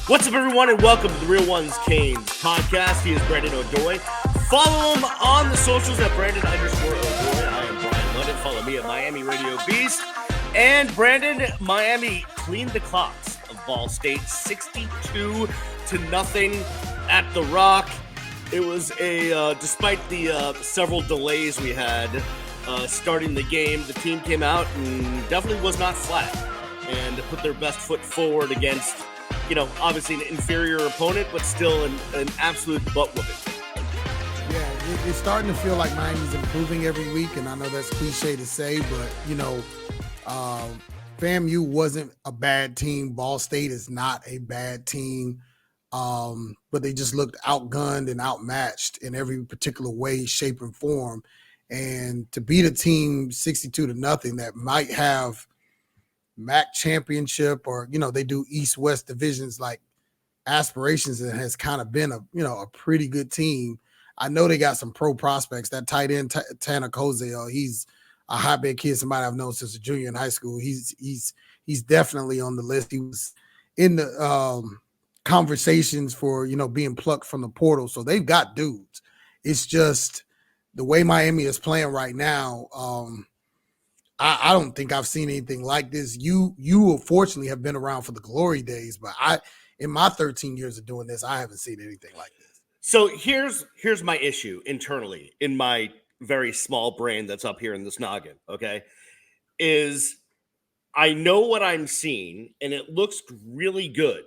What's up, everyone, and welcome to the Real Ones Canes podcast. He is Brandon O'Doy. Follow him on the socials at Brandon_O'Doy. I am Brian London. Follow me at Miami Radio Beast. And Brandon, Miami cleaned the clocks of Ball State 62-0 at the Rock. It was despite the several delays we had starting the game, the team came out and definitely was not flat and put their best foot forward against, obviously an inferior opponent, but still an absolute butt whooping. Yeah, it's starting to feel like Miami's improving every week, and I know that's cliche to say, but, FAMU wasn't a bad team. Ball State is not a bad team, but they just looked outgunned and outmatched in every particular way, shape, and form. And to beat a team 62-0 that might have MAC championship or, they do East-West divisions like aspirations, and has kind of been a pretty good team. I know they got some pro prospects. That tight end, Tanner Kozel, he's a hotbed kid, somebody I've known since a junior in high school. He's definitely on the list. He was in the conversations for, being plucked from the portal. So they've got dudes. It's just the way Miami is playing right now. I don't think I've seen anything like this. You fortunately have been around for the glory days, but in my 13 years of doing this, I haven't seen anything like this. So here's my issue internally in my very small brain that's up here in this noggin, okay, is I know what I'm seeing and it looks really good,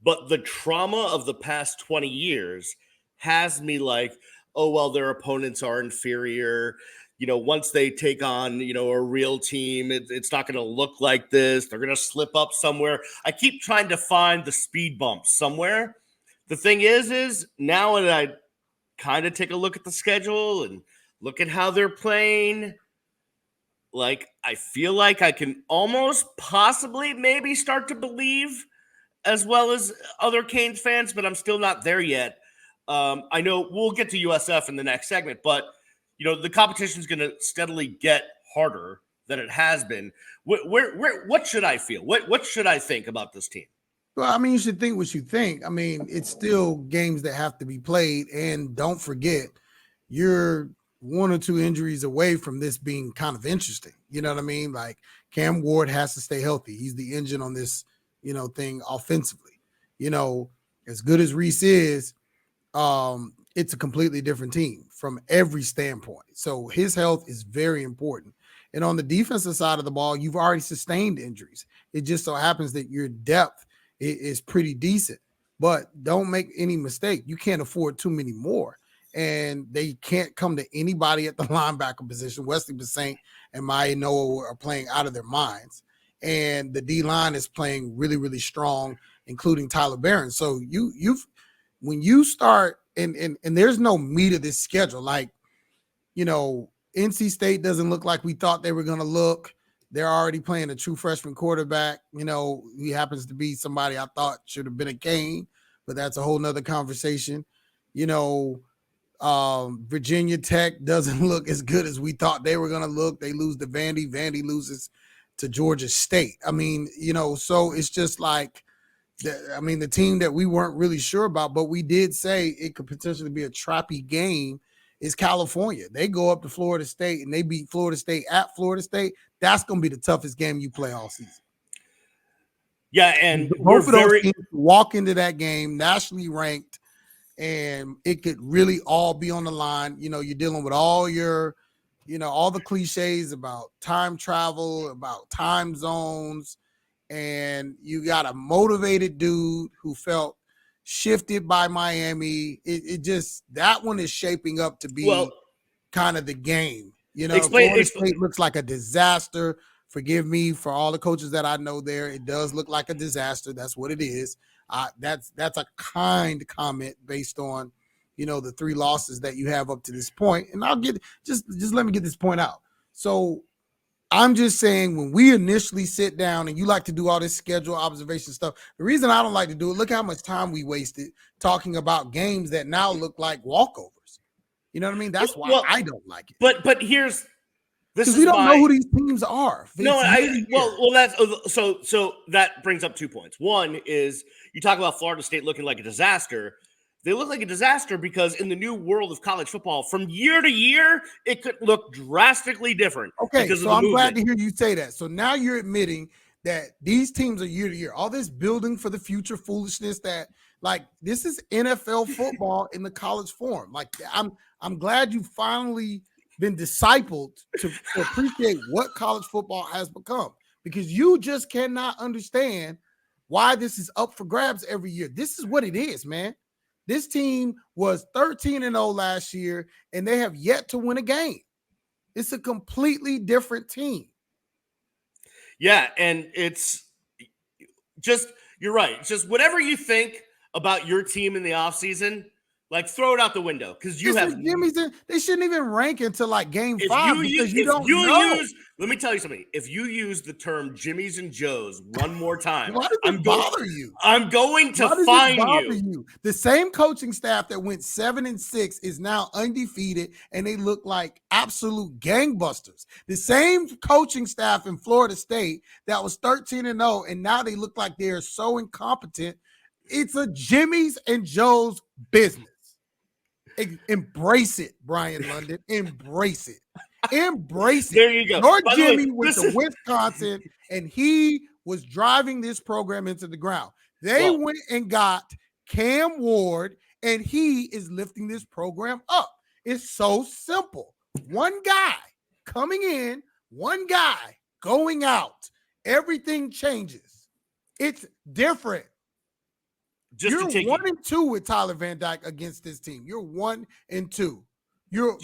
but the trauma of the past 20 years has me like, oh, well, their opponents are inferior. Once they take on, a real team, it's not going to look like this. They're going to slip up somewhere. I keep trying to find the speed bumps somewhere. The thing is now that I kind of take a look at the schedule and look at how they're playing, like, I feel like I can almost possibly maybe start to believe as well as other Canes fans, but I'm still not there yet. I know we'll get to USF in the next segment, but the competition is going to steadily get harder than it has been. What should I feel? What should I think about this team? Well, you should think what you think. It's still games that have to be played, and don't forget, you're one or two injuries away from this being kind of interesting. You know what I mean? Like, Cam Ward has to stay healthy. He's the engine on this, thing offensively. As good as Reese is, it's a completely different team from every standpoint. So his health is very important. And on the defensive side of the ball, you've already sustained injuries. It just so happens that your depth is pretty decent. But don't make any mistake. You can't afford too many more. And they can't come to anybody at the linebacker position. Wesley Basaint and Maya Noah are playing out of their minds. And the D-line is playing really, really strong, including Tyler Barron. So when you start, and there's no meat of this schedule, like, NC State doesn't look like we thought they were going to look. They're already playing a true freshman quarterback. He happens to be somebody I thought should have been a Cane, but that's a whole nother conversation. Virginia Tech doesn't look as good as we thought they were going to look. They lose to Vandy. Vandy loses to Georgia State. So it's just like, the team that we weren't really sure about, but we did say it could potentially be a trappy game, is California. They go up to Florida State and they beat Florida State at Florida State. That's going to be the toughest game you play all season. Yeah, and both of those teams walk into that game nationally ranked, and it could really all be on the line. You're dealing with all your, all the cliches about time travel, about time zones, and you got a motivated dude who felt shifted by Miami. It just, that one is shaping up to be kind of the game. Florida State looks like a disaster. Forgive me for all the coaches that I know there. It does look like a disaster. That's what it is. That's a kind comment based on, the three losses that you have up to this point. And I'll get, just let me get this point out. So I'm just saying, when we initially sit down and you like to do all this schedule observation stuff, the reason I don't like to do it, look how much time we wasted talking about games that now look like walkovers. You know what I mean? That's why I don't like it. But here's This Because is we don't know my who these teams are. no. It's year to year. Well, that's so that brings up 2 points. One is you talk about Florida State looking like a disaster. They look like a disaster because in the new world of college football, from year to year, it could look drastically different. Okay, because so of the I'm glad movement. to hear you say that. So now you're admitting that these teams are year to year. All this building for the future foolishness that like this is NFL football in the college form. Like I'm glad you finally been discipled to appreciate what college football has become because you just cannot understand why this is up for grabs every year. This is what it is, man. This team was 13-0 last year, and they have yet to win a game. It's a completely different team. Yeah, and it's just you're right. It's just whatever you think about your team in the offseason, like throw it out the window because you This have is Jimmy's. They shouldn't even rank until like game if 5 you because use you if don't you know. use let me tell you something. If you use the term Jimmy's and Joe's one more time, Why does it bother you? I'm going to Why does it fine bother you. you? The same coaching staff that went 7-6 is now undefeated, and they look like absolute gangbusters. The same coaching staff in Florida State that was 13-0, and now they look like they're so incompetent. It's a Jimmy's and Joe's business. Embrace it, Brian London. Embrace it. Embrace it. There you go. Your By the Jimmy way, went to Wisconsin, and he was driving this program into the ground. They went and got Cam Ward, and he is lifting this program up. It's so simple. One guy coming in, one guy going out. Everything changes. It's different. just You're to take 1-2 with Tyler Van Dyke against this team. You're 1-2. You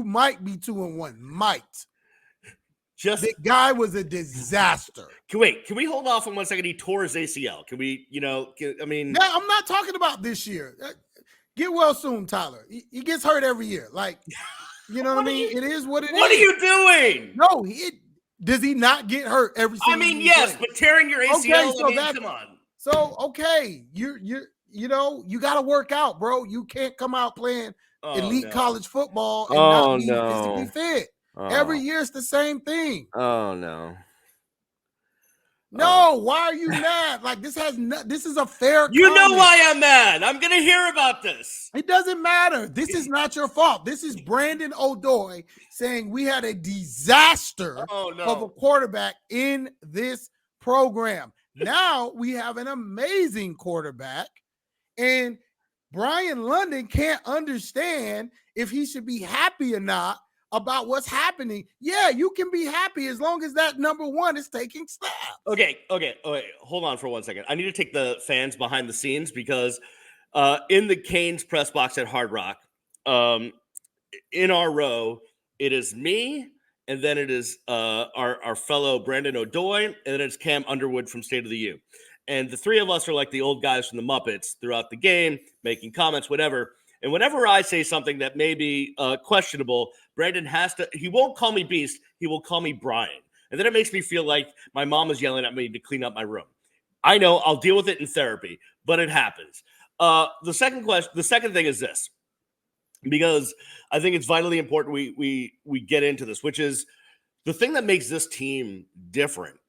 might be 2-1. Might. The guy was a disaster. Can we hold off on 1 second? He tore his ACL. Can we, I mean, now I'm not talking about this year. Get well soon, Tyler. He gets hurt every year. Like, you know what I mean? It is what it is. What are you doing? No, does he not get hurt every single I mean, yes, play? but tearing your ACL, so come on. So okay, you gotta work out, bro. You can't come out playing elite college football and not be physically fit. Every year it's the same thing. Oh no. No, why are you mad? Like this is a fair You comment. know why I'm mad. I'm gonna hear about this. It doesn't matter. This is not your fault. This is Brandon O'Doy saying we had a disaster of a quarterback in this program. Now we have an amazing quarterback, and Brian London can't understand if he should be happy or not about what's happening. Yeah, you can be happy as long as that number one is taking snaps. Okay. Hold on for 1 second. I need to take the fans behind the scenes because in the Canes press box at Hard Rock, in our row, it is me, and then it is our fellow Brandon O'Doy, and then it's Cam Underwood from State of the U. And the three of us are like the old guys from the Muppets throughout the game, making comments, whatever. And whenever I say something that may be questionable, Brandon he won't call me Beast, he will call me Brian. And then it makes me feel like my mom is yelling at me to clean up my room. I know, I'll deal with it in therapy, but it happens. The second thing is this, because I think it's vitally important we get into this, which is the thing that makes this team different,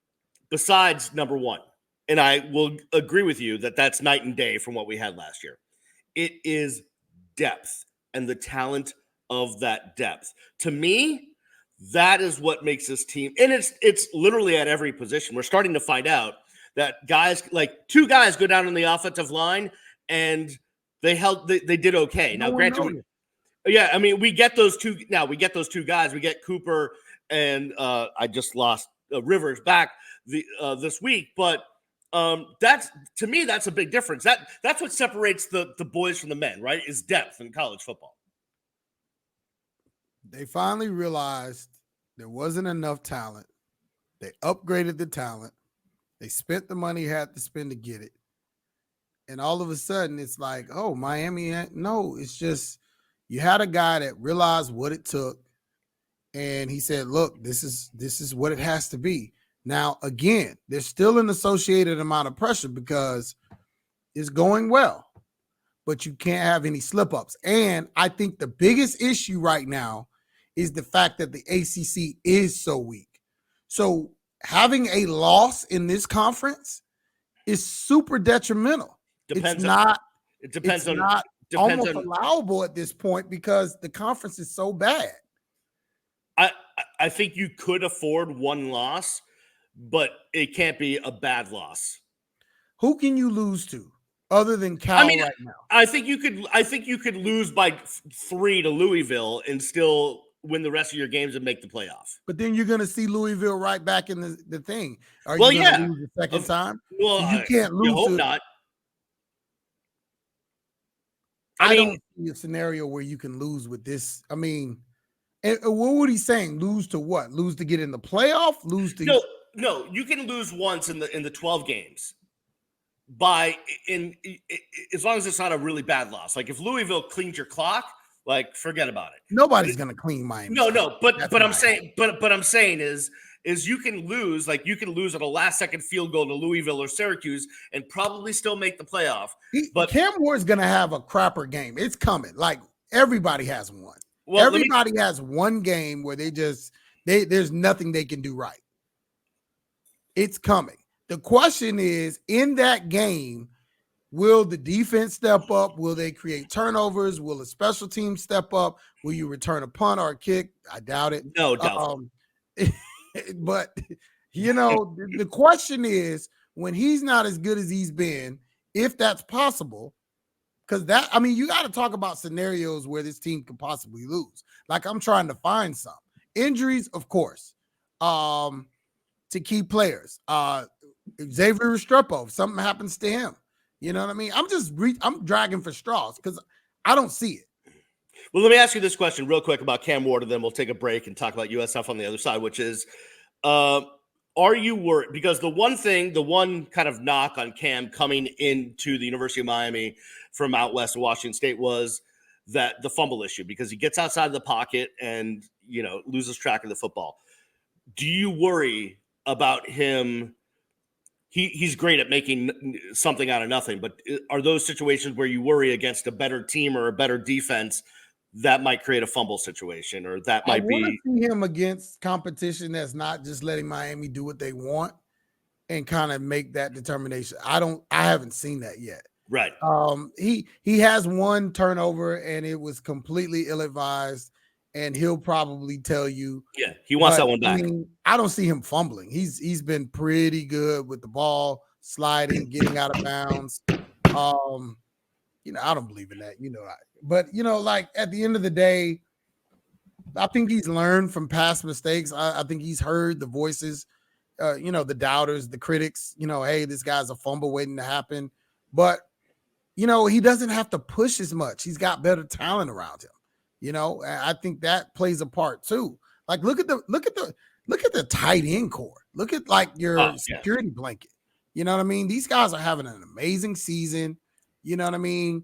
besides number one, and I will agree with you that that's night and day from what we had last year. It is depth and the talent of that depth. To me, that is what makes this team, and it's literally at every position. We're starting to find out that guys, like two guys go down on the offensive line and they did okay. Now, granted, yeah, I mean, we get those two guys. We get Cooper and I just lost Rivers back this week, but that's, to me, that's a big difference. That's what separates the boys from the men, right? Is depth in college football. They finally realized there wasn't enough talent. They upgraded the talent. They spent the money he had to spend to get it. And all of a sudden, it's like, oh, Miami. No, it's just you had a guy that realized what it took. And he said, look, this is what it has to be. Now, again, there's still an associated amount of pressure because it's going well, but you can't have any slip-ups. And I think the biggest issue right now is the fact that the ACC is so weak. So having a loss in this conference is super detrimental. Depends on it It's depends on not depends almost on allowable at this point because the conference is so bad. I think you could afford one loss, but it can't be a bad loss. Who can you lose to other than Cal I mean, right now? I think you could lose by 3 to Louisville and still win the rest of your games and make the playoff. But then you're going to see Louisville right back in the thing. Are Well, you going to yeah. lose the second time? Well, So you can't you lose hope to. not. I don't see a scenario where you can lose with this. I mean, and what would he saying? Lose to what? Lose to get in the playoff? Lose to no. You can lose once in the 12 games as long as it's not a really bad loss. Like if Louisville cleans your clock, like forget about it. Nobody's going to clean Miami. No. But I'm saying is you can lose at a last second field goal to Louisville or Syracuse and probably still make the playoff. But Cam Ward's going to have a crapper game. It's coming. Like everybody has one. Well, everybody has one game where there's nothing they can do right. It's coming. The question is, in that game, will the defense step up? Will they create turnovers? Will the special team step up? Will you return a punt or a kick? I doubt it. No doubt. But the question is, when he's not as good as he's been, if that's possible, because you got to talk about scenarios where this team could possibly lose. Like I'm trying to find some injuries, of course, to key players. Xavier Restrepo, if something happens to him, you know what I mean? I'm dragging for straws because I don't see it. Well, let me ask you this question real quick about Cam Ward, and then we'll take a break and talk about USF on the other side, which is, are you worried? Because the one kind of knock on Cam coming into the University of Miami from out west of Washington State was that the fumble issue, because he gets outside of the pocket and, loses track of the football. Do you worry about him? He's great at making something out of nothing, but are those situations where you worry against a better team or a better defense that might create a fumble situation, or that might be see him against competition that's not just letting Miami do what they want and kind of make that determination? I haven't seen that yet. Right. He has one turnover and it was completely ill-advised, and he'll probably tell you. Yeah, he wants that one back. I don't see him fumbling. He's been pretty good with the ball sliding, getting out of bounds. I don't believe in that, but like at the end of the day, I think he's learned from past mistakes. I think he's heard the voices, the doubters, the critics, hey, this guy's a fumble waiting to happen. But, he doesn't have to push as much. He's got better talent around him. I think that plays a part too. Like look at the tight end core. Look at like your security blanket. You know what I mean? These guys are having an amazing season. You know what I mean?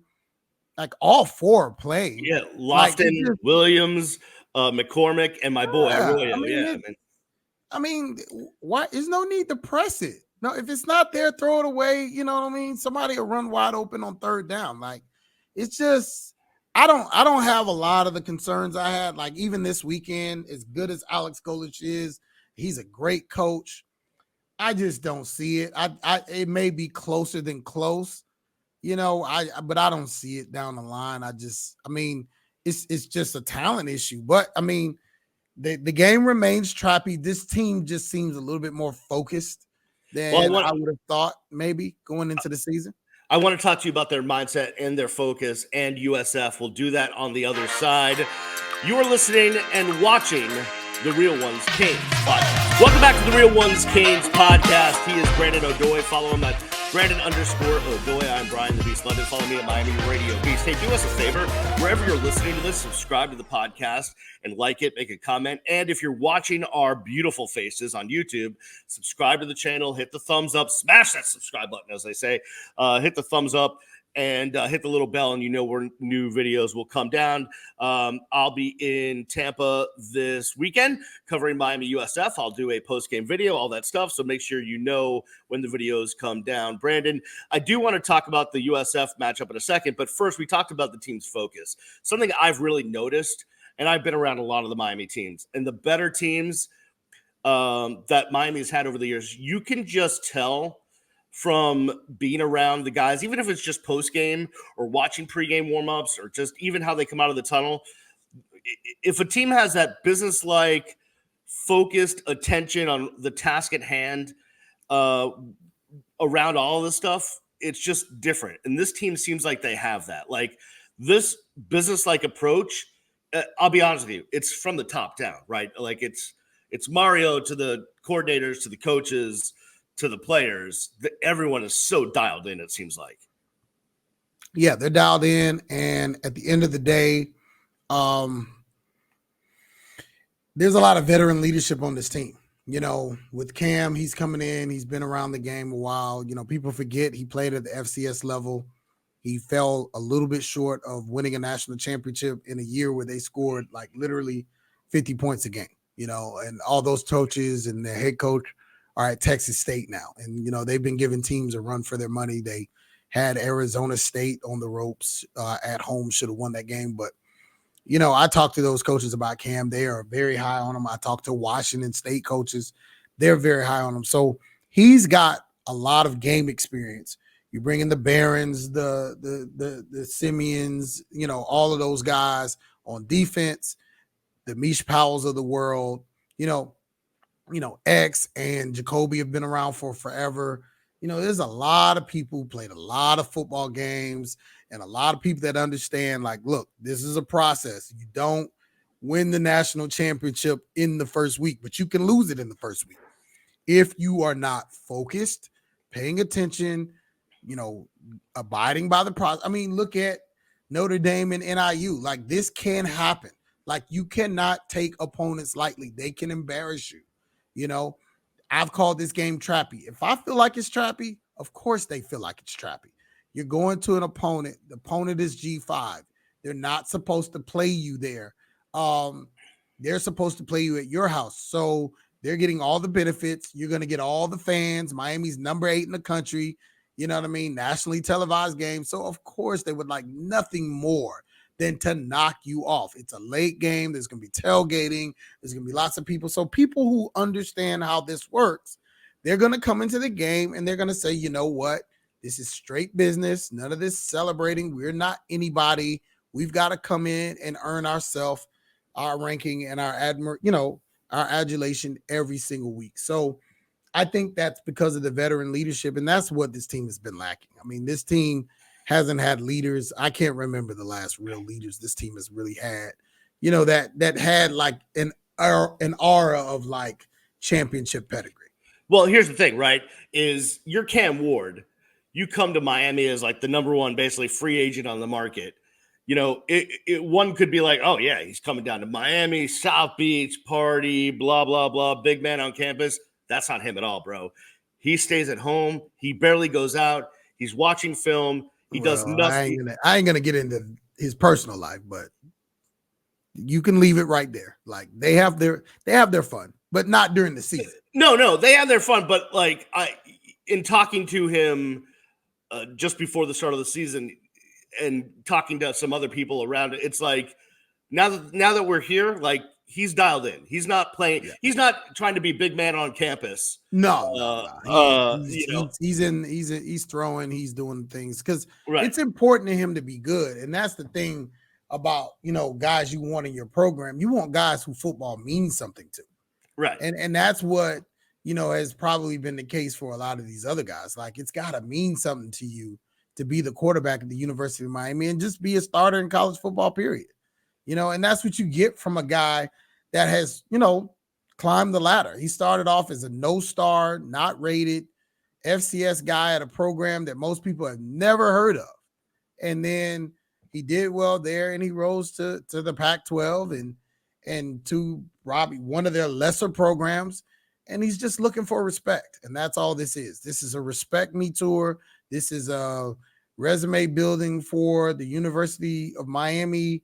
Like all four are playing. Yeah, Lofton, Williams, McCormick, and my boy Arroyo. Why? There's no need to press it. No, if it's not there, throw it away. You know what I mean? Somebody will run wide open on third down. Like it's just, I don't have a lot of the concerns I had. Like even this weekend, as good as Alex Golich is, he's a great coach. I just don't see it. It may be closer than close, but I don't see it down the line. It's just a talent issue. But the game remains trappy. This team just seems a little bit more focused than I would have thought maybe going into the season. I want to talk to you about their mindset and their focus and USF. We'll do that on the other side. You are listening and watching the Real Ones Canes podcast. Welcome back to the Real Ones Canes podcast. He is Brandon O'Doy. Follow him at Brandon_O'Doy. I'm Brian the Beast London. Follow me at Miami Radio Beast. Hey, do us a favor. Wherever you're listening to this, subscribe to the podcast and like it, make a comment. And if you're watching our beautiful faces on YouTube, subscribe to the channel, hit the thumbs up, smash that subscribe button, as they say. Hit the thumbs up and hit the little bell, and where new videos will come down. I'll be in Tampa this weekend covering Miami USF. I'll do a post-game video, all that stuff, so make sure you know when the videos come down. Brandon, I do want to talk about the USF matchup in a second, but first we talked about the team's focus. Something I've really noticed and I've been around a lot of the Miami teams, and the better teams that Miami's had over the years, you can just tell from being around the guys, even if it's just post game or watching pregame warmups or just even how they come out of the tunnel. If a team has that business-like, focused attention on the task at hand around all of this stuff, it's just different. And this team seems like they have that. Like this business-like approach, I'll be honest with you, it's from the top down, right? Like it's Mario to the coordinators, to the coaches, to the players. Everyone is so dialed in, it seems like. Yeah, they're dialed in. And at the end of the day, there's a lot of veteran leadership on this team. You know, with Cam, he's coming in. He's been around the game a while. You know, people forget he played at the FCS level. He fell a little bit short of winning a national championship in a year where they scored like literally 50 points a game, you know, and all those coaches and their head coach are at Texas State now. And, you know, they've been giving teams a run for their money. They had Arizona State on the ropes at home, should have won that game. But, you know, I talked to those coaches about Cam. They are very high on him. I talked to Washington State coaches. They're very high on him. So he's got a lot of game experience. You bring in the Barons, the Simeons, you know, all of those guys on defense, the Mish Powells of the world, you know, X and Jacoby have been around for forever. You know, there's a lot of people who played a lot of football games and a lot of people that understand, like, look, this is a process. You don't win the national championship in the first week, but you can lose it in the first week if you are not focused, paying attention, you know, abiding by the process. I mean, look at Notre Dame and NIU. Like, this can happen. Like, you cannot take opponents lightly. They can embarrass you. You know, I've called this game trappy. If I feel like it's trappy, of course they feel like it's trappy. You're going to an opponent. The opponent is G5. They're not supposed to play you there. They're supposed to play you at your house. So they're getting all the benefits. You're going to get all the fans. Miami's number 8 in the country. You know what I mean? Nationally televised game. So, of course, they would like nothing more than to knock you off. It's a late game. There's going to be tailgating. There's going to be lots of people. So people who understand how this works, they're going to come into the game and they're going to say, you know what? This is straight business. None of this celebrating. We're not anybody. We've got to come in and earn ourselves, our ranking and our our adulation every single week. So I think that's because of the veteran leadership, and that's what this team has been lacking. I mean, this team hasn't had leaders. I can't remember the last real leaders this team has really had, you know, that had like an aura of like championship pedigree. Well, here's the thing, right? Is you're Cam Ward. You come to Miami as like the number one, basically free agent on the market. You know, one could be like, oh, yeah, he's coming down to Miami, South Beach, party, blah, blah, blah, big man on campus. That's not him at all, bro. He stays at home. He barely goes out. He's watching film. He does nothing. I ain't gonna get into his personal life, but you can leave it right there. Like they have their fun, but not during the season. No, they have their fun. But like in talking to him just before the start of the season and talking to some other people around it, it's like now that we're here, like he's dialed in. He's not playing. Yeah. He's not trying to be big man on campus. No. He's throwing. He's doing things because It's important to him to be good, and that's the thing about, you know, guys you want in your program. You want guys who football means something to, right? And that's what, you know, has probably been the case for a lot of these other guys. Like, it's got to mean something to you to be the quarterback at the University of Miami and just be a starter in college football, period. You know, and that's what you get from a guy that has, you know, climbed the ladder. He started off as a no-star, not rated FCS guy at a program that most people have never heard of. And then he did well there and he rose to the Pac-12 and to Robbie, one of their lesser programs. And he's just looking for respect. And that's all this is. This is a respect me tour. This is a resume building for the University of Miami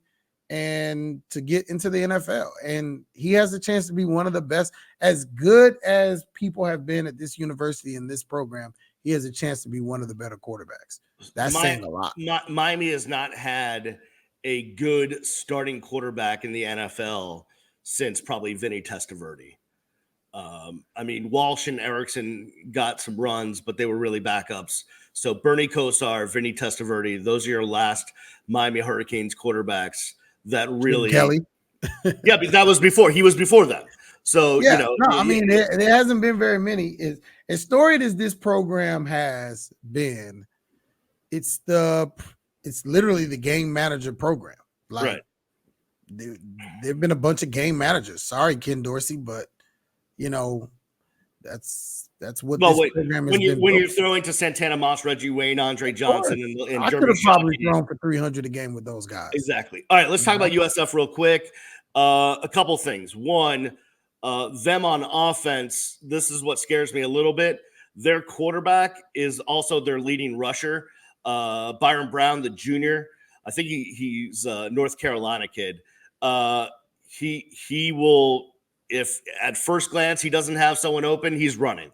and to get into the NFL. And he has a chance to be one of the best. As good as people have been at this university and this program, he has a chance to be one of the better quarterbacks. That's saying a lot. Miami has not had a good starting quarterback in the NFL since probably Vinny Testaverde. I mean, Walsh and Erickson got some runs, but they were really backups. So Bernie Kosar, Vinny Testaverde, those are your last Miami Hurricanes quarterbacks that Jim really, Kelly. yeah, but that was before. He was before them. So, Yeah, no, I mean, there hasn't been very many. As storied as this program has been, it's literally the game manager program. Like, right. there've been a bunch of game managers. Sorry, Ken Dorsey, but you know, that's what Well, this wait, program has when been. you're throwing to Santana Moss, Reggie Wayne, Andre Of course. Johnson, and I could Jeremy have probably Shockey. thrown for 300 a game with those guys. Exactly. All right, let's talk You know? about USF real quick. A couple things. One, them on offense. This is what scares me a little bit. Their quarterback is also their leading rusher, Byron Brown, the junior. I think he's a North Carolina kid. He will, if at first glance he doesn't have someone open, he's running.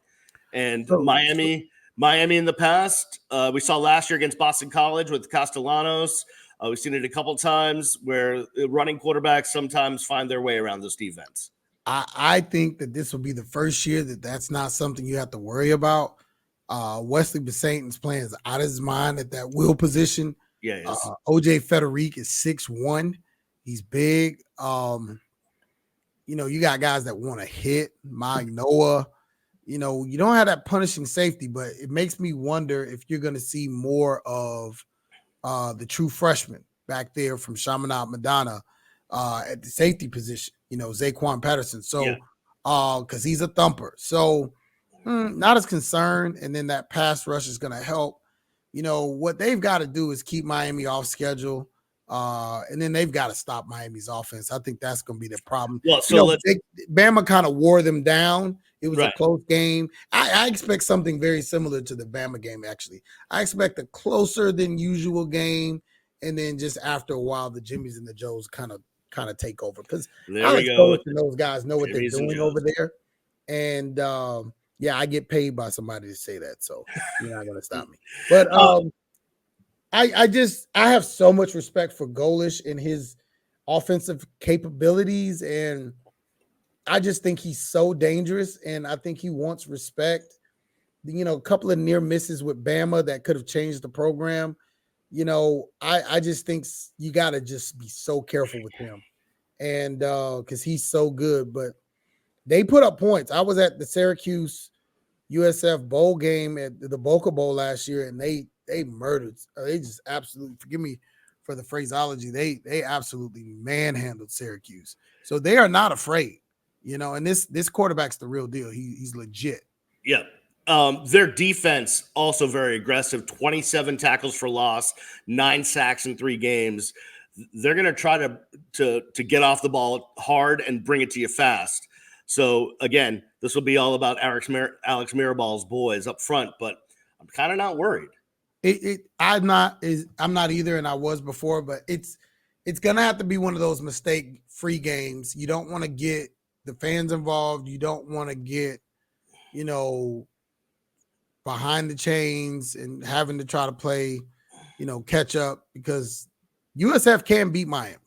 And Miami in the past, we saw last year against Boston College with Castellanos. We've seen it a couple times where running quarterbacks sometimes find their way around this defense. I think that this will be the first year that's not something you have to worry about. Wesley Besainton's playing out of his mind at that will position. Yeah, OJ Federic is 6'1". He's big. You got guys that want to hit. Mike Noah. You don't have that punishing safety, but it makes me wonder if you're going to see more of the true freshman back there from Chaminade Madonna at the safety position, Zaquan Patterson. So, because he's a thumper. So, not as concerned. And then that pass rush is going to help. What they've got to do is keep Miami off schedule. And then they've got to stop Miami's offense. I think that's going to be the problem. Well, so Bama kind of wore them down. It was right. a close game. I expect something very similar to the Bama game, actually. I expect a closer than usual game. And then just after a while, the Jimmies and the Joes kind of take over. Because Alex Mirabal and those guys know what they're doing over there. And yeah, I get paid by somebody to say that. So you're not going to stop me. But I have so much respect for Golish and his offensive capabilities, and I just think he's so dangerous, and I think he wants respect. A couple of near misses with Bama that could have changed the program. I just think you got to just be so careful with him, and because he's so good. But they put up points. I was at the Syracuse USF bowl game at the Boca Bowl last year, and they murdered. They just absolutely, forgive me for the phraseology, they absolutely manhandled Syracuse. So they are not afraid, and this quarterback's the real deal. He's legit. Yeah. Their defense also very aggressive, 27 tackles for loss, 9 sacks in 3 games. They're going to try to get off the ball hard and bring it to you fast. So again, this will be all about Alex Mirabal's boys up front, but I'm kind of not worried. I'm not either, and I was before, but it's gonna have to be one of those mistake-free games. You don't want to get the fans involved. You don't want to get, behind the chains and having to try to play, catch up, because USF can beat Miami.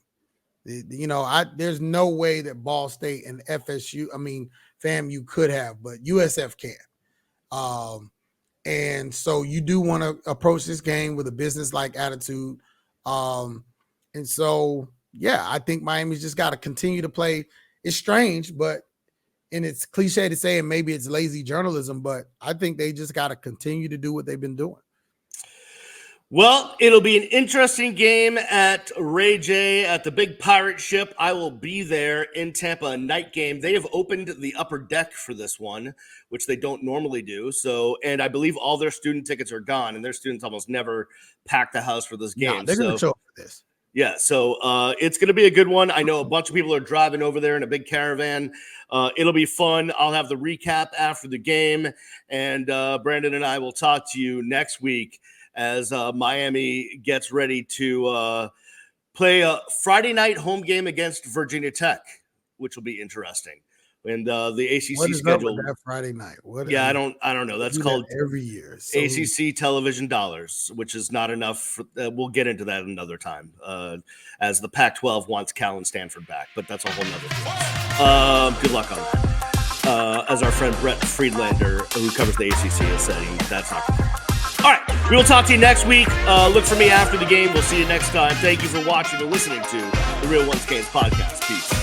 There's no way that Ball State and FAMU could have, but USF can. And so you do want to approach this game with a business-like attitude. And so, yeah, I think Miami's just got to continue to play. It's strange, and it's cliche to say, and maybe it's lazy journalism, but I think they just got to continue to do what they've been doing. Well, it'll be an interesting game at Ray J at the big pirate ship. I will be there in Tampa, a night game. They have opened the upper deck for this one, which they don't normally do. So, and I believe all their student tickets are gone, and their students almost never pack the house for this game. They're going to show up for this. Yeah, so it's going to be a good one. I know a bunch of people are driving over there in a big caravan. It'll be fun. I'll have the recap after the game, and Brandon and I will talk to you next week as Miami gets ready to play a Friday night home game against Virginia Tech, which will be interesting. And the ACC What is schedule. up with that Friday night? What? Yeah, I don't know. That's called every year. So, ACC television dollars, which is not enough. We'll get into that another time. As the Pac-12 wants Cal and Stanford back, but that's a whole nother thing. Good luck on that. As our friend Brett Friedlander, who covers the ACC, is saying, that's not good. All right, we will talk to you next week. Look for me after the game. We'll see you next time. Thank you for watching and listening to the Real Ones Games podcast. Peace.